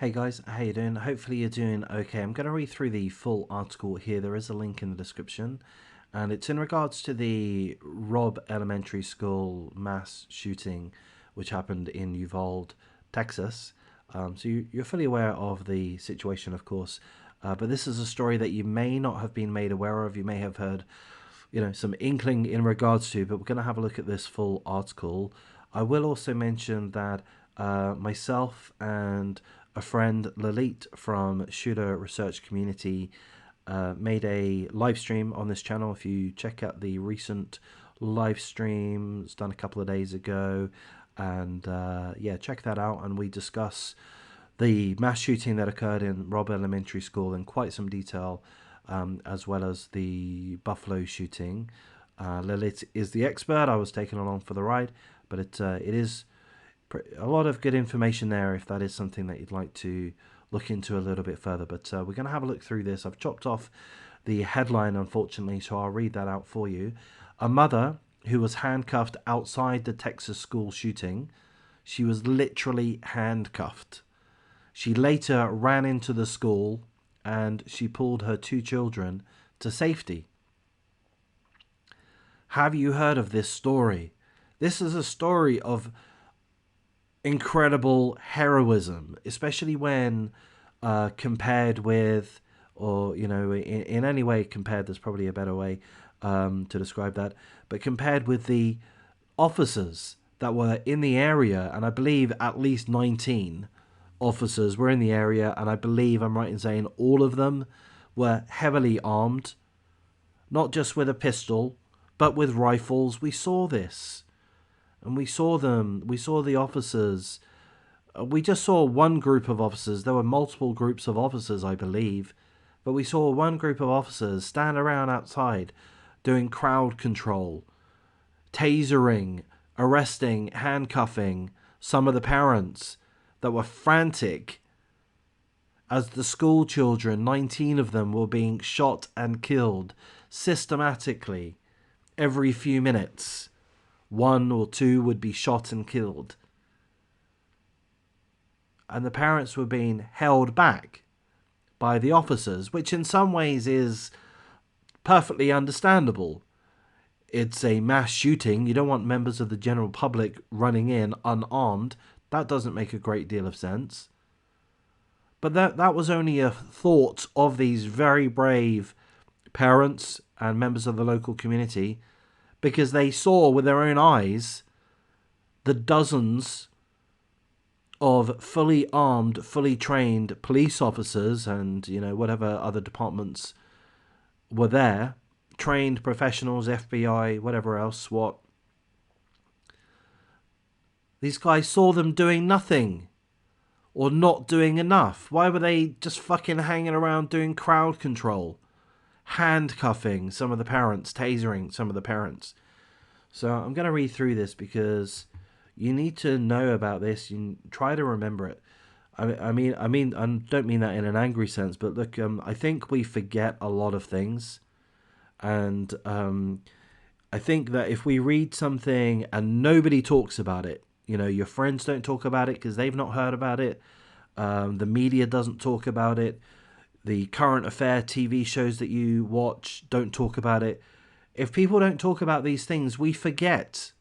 Hey guys, how you doing? Hopefully you're doing okay. I'm going to read through the full article here. There is a link in the description, and it's in regards to the Robb Elementary School mass shooting, which happened in Uvalde, Texas. So you're fully aware of the situation, of course, but this is a story that you may not have been made aware of. You may have heard, some inkling in regards to, but we're going to have a look at this full article. I will also mention that myself and a friend, Lalit from Shooter Research Community, made a live stream on this channel. If you check out the recent live streams done a couple of days ago, and yeah, check that out. And we discuss the mass shooting that occurred in Robb Elementary School in quite some detail, as well as the Buffalo shooting. Lilith is the expert. I was taken along for the ride, but it is a lot of good information there if that is something that you'd like to look into a little bit further. But we're going to have a look through this. I've chopped off the headline, unfortunately, so I'll read that out for you. A mother who was handcuffed outside the Texas school shooting. She was literally handcuffed. She later ran into the school and she pulled her two children to safety. Have you heard of this story? This is a story of incredible heroism, especially when compared with, or, in any way compared, there's probably a better way to describe that, but compared with the officers that were in the area, and I believe at least 19 officers were in the area, and I believe I'm right in saying all of them were heavily armed, not just with a pistol, but with rifles. We saw this, and we saw the officers. We just saw one group of officers. There were multiple groups of officers, I believe, but we saw one group of officers stand around outside doing crowd control, tasering, arresting, handcuffing some of the parents that were frantic as the school children, 19 of them, were being shot and killed systematically every few minutes. One or two would be shot and killed. And the parents were being held back by the officers, which in some ways is perfectly understandable. It's a mass shooting. You don't want members of the general public running in unarmed. That doesn't make a great deal of sense. But that was only a thought of these very brave parents and members of the local community, because they saw with their own eyes the dozens of fully armed, fully trained police officers and, whatever other departments were there, trained professionals, FBI, whatever else, SWAT. These guys saw them doing nothing or not doing enough. Why were they just fucking hanging around doing crowd control, handcuffing some of the parents, tasering some of the parents? So I'm going to read through this because you need to know about this. You try to remember it. I mean, I don't mean that in an angry sense, but look, I think we forget a lot of things, and I think that if we read something and nobody talks about it, your friends don't talk about it because they've not heard about it. The media doesn't talk about it. The current affair TV shows that you watch don't talk about it. If people don't talk about these things, we forget.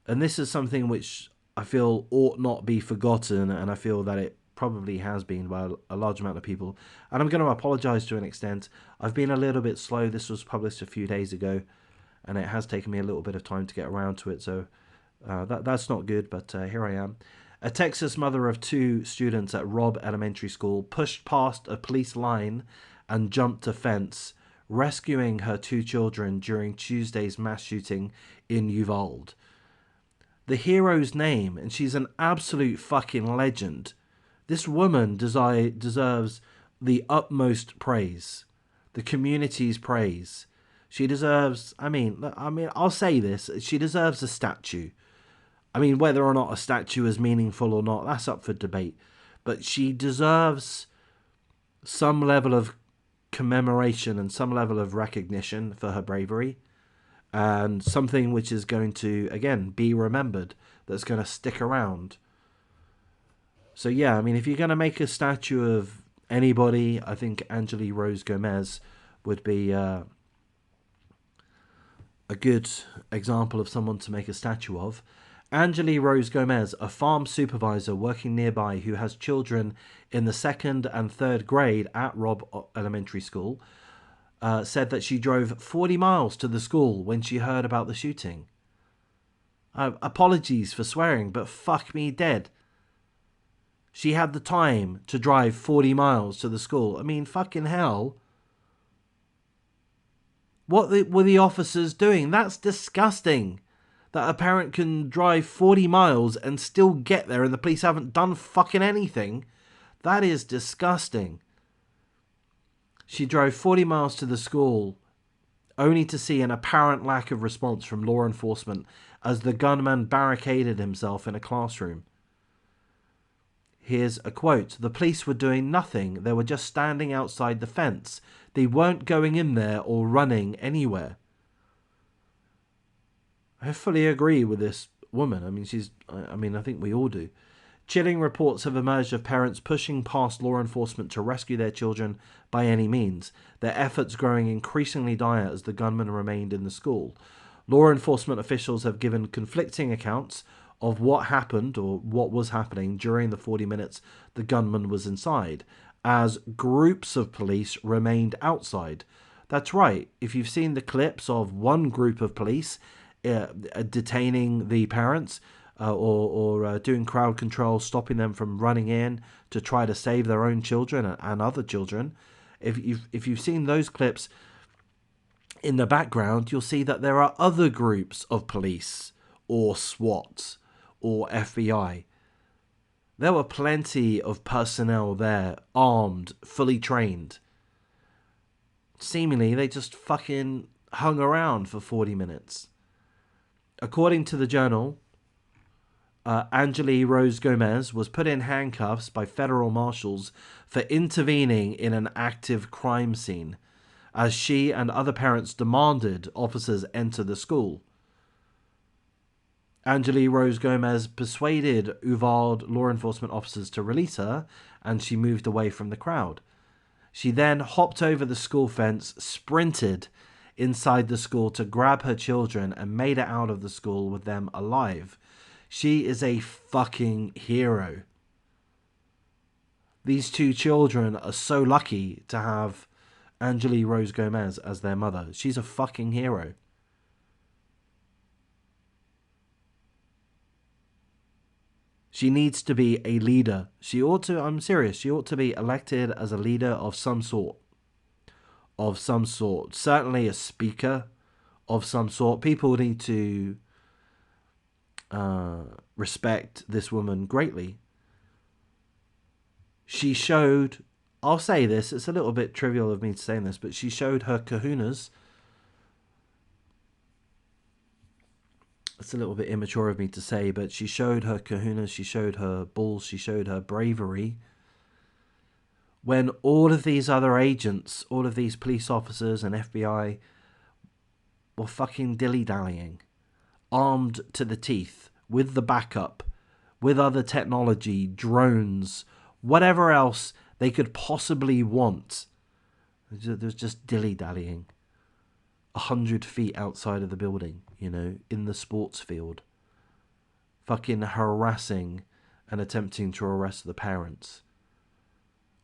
And this is something which I feel ought not be forgotten, and I feel that it probably has been by a large amount of people. And I'm going to apologize to an extent. I've been a little bit slow. This was published a few days ago, and it has taken me a little bit of time to get around to it. So that's not good, but here I am. A Texas mother of two students at Robb Elementary School pushed past a police line and jumped a fence, rescuing her two children during Tuesday's mass shooting in Uvalde. The hero's name, and she's an absolute fucking legend. This woman deserves the utmost praise, the community's praise. She deserves, I'll say this, she deserves a statue. I mean, whether or not a statue is meaningful or not, that's up for debate. But she deserves some level of commemoration and some level of recognition for her bravery. And something which is going to, again, be remembered, that's going to stick around. So yeah, I mean, if you're going to make a statue of anybody, I think Angeli Rose Gomez would be a good example of someone to make a statue of. Angeli Rose Gomez, a farm supervisor working nearby who has children in the second and third grade at Robb Elementary School, said that she drove 40 miles to the school when she heard about the shooting. Apologies for swearing, but fuck me dead. She had the time to drive 40 miles to the school. I mean, fucking hell. What were the officers doing? That's disgusting. That a parent can drive 40 miles and still get there and the police haven't done fucking anything. That is disgusting. She drove 40 miles to the school only to see an apparent lack of response from law enforcement as the gunman barricaded himself in a classroom. Here's a quote. The police were doing nothing. They were just standing outside the fence. They weren't going in there or running anywhere. I fully agree with this woman. I mean, I think we all do. Chilling reports have emerged of parents pushing past law enforcement to rescue their children by any means, their efforts growing increasingly dire as the gunman remained in the school. Law enforcement officials have given conflicting accounts of what happened or what was happening during the 40 minutes the gunman was inside, as groups of police remained outside. That's right. If you've seen the clips of one group of police detaining the parents or doing crowd control, stopping them from running in to try to save their own children and other children, if you've seen those clips, in the background you'll see that there are other groups of police or SWAT or FBI. There were plenty of personnel there, armed, fully trained. Seemingly, they just fucking hung around for 40 minutes. According to the Journal, Angeli Rose Gomez was put in handcuffs by federal marshals for intervening in an active crime scene, as she and other parents demanded officers enter the school. Angeli Rose Gomez persuaded Uvalde law enforcement officers to release her, and she moved away from the crowd. She then hopped over the school fence, sprinted inside the school to grab her children, and made it out of the school with them alive. She is a fucking hero. These two children are so lucky to have Angeli Rose Gomez as their mother. She's a fucking hero. She needs to be a leader. I'm serious, she ought to be elected as a leader of some sort. Certainly a speaker of some sort. People need to respect this woman greatly. She showed, I'll say this, it's a little bit trivial of me saying this, but she showed her kahunas. It's a little bit immature of me to say, but she showed her kahunas, she showed her balls, she showed her bravery. When all of these other agents, all of these police officers and FBI were fucking dilly-dallying, armed to the teeth, with the backup, with other technology, drones, whatever else they could possibly want. There's just dilly-dallying. 100 feet outside of the building, in the sports field. Fucking harassing and attempting to arrest the parents.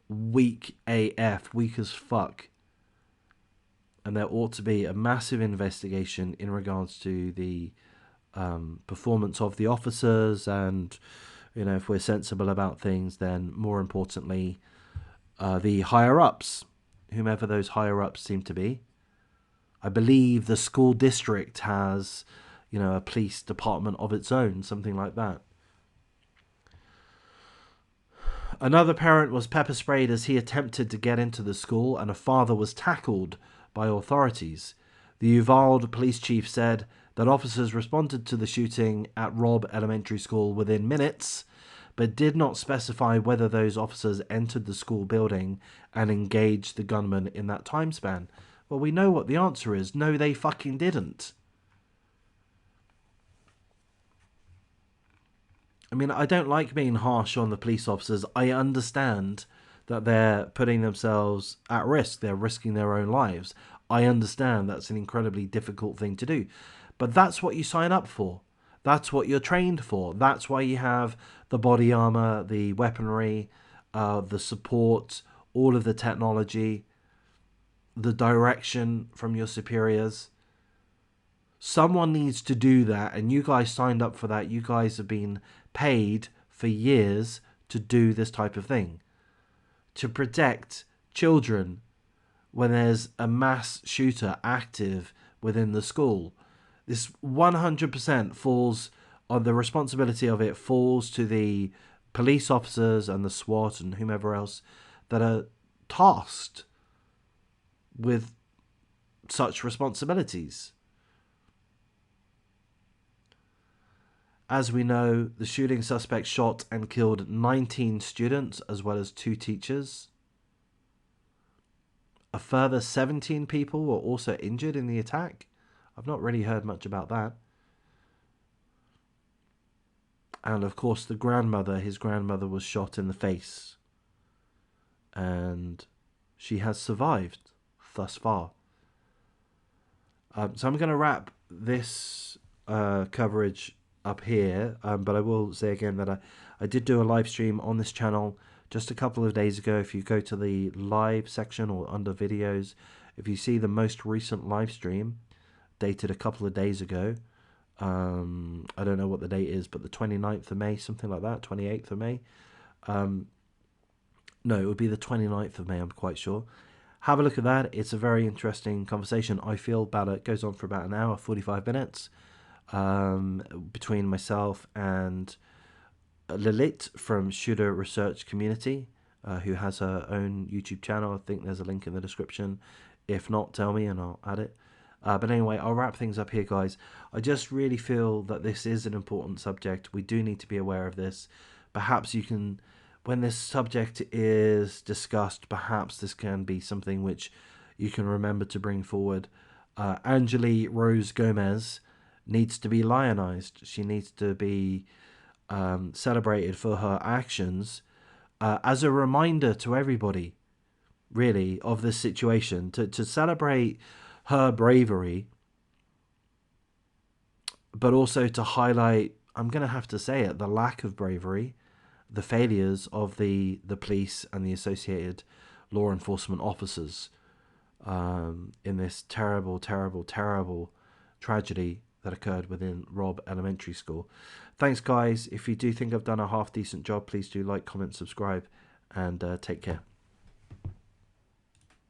Weak AF, weak as fuck. And there ought to be a massive investigation in regards to the performance of the officers, and if we're sensible about things, then more importantly, the higher ups, whomever those higher ups seem to be. I believe the school district has, a police department of its own, something like that. Another parent was pepper sprayed as he attempted to get into the school, and a father was tackled by authorities. The Uvalde police chief said that officers responded to the shooting at Robb Elementary School within minutes, but did not specify whether those officers entered the school building and engaged the gunman in that time span. Well, we know what the answer is. No, they fucking didn't. I mean, I don't like being harsh on the police officers. I understand that they're putting themselves at risk. They're risking their own lives. I understand that's an incredibly difficult thing to do. But that's what you sign up for. That's what you're trained for. That's why you have the body armor, the weaponry, the support, all of the technology, the direction from your superiors. Someone needs to do that, and you guys signed up for that. You guys have been paid for years to do this type of thing, to protect children when there's a mass shooter active within the school. This 100% falls on the responsibility of it, falls to the police officers and the SWAT and whomever else that are tasked with such responsibilities. As we know, the shooting suspect shot and killed 19 students as well as 2 teachers. A further 17 people were also injured in the attack. I've not really heard much about that. And of course, his grandmother was shot in the face. And she has survived thus far. So I'm going to wrap this coverage up here, but I will say again that I did do a live stream on this channel just a couple of days ago. If you go to the live section or under videos, if you see the most recent live stream dated a couple of days ago, I don't know what the date is, but the 29th of May, something like that, 28th of May. No, it would be the 29th of May, I'm quite sure. Have a look at that. It's a very interesting conversation. I feel about it. It goes on for about an hour, 45 minutes, between myself and Lilith from Shooter Research Community, who has her own YouTube channel. I think there's a link in the description. If not, tell me and I'll add it. But anyway, I'll wrap things up here, guys. I just really feel that this is an important subject. We do need to be aware of this. Perhaps you can, when this subject is discussed, perhaps this can be something which you can remember to bring forward. Angeli Rose Gomez needs to be lionized. She needs to be celebrated for her actions as a reminder to everybody, really, of this situation, to celebrate her bravery, but also to highlight, I'm going to have to say it, the lack of bravery, the failures of the police and the associated law enforcement officers in this terrible, terrible, terrible tragedy that occurred within Robb Elementary School. Thanks, guys. If you do think I've done a half decent job, please do like, comment, subscribe, and take care.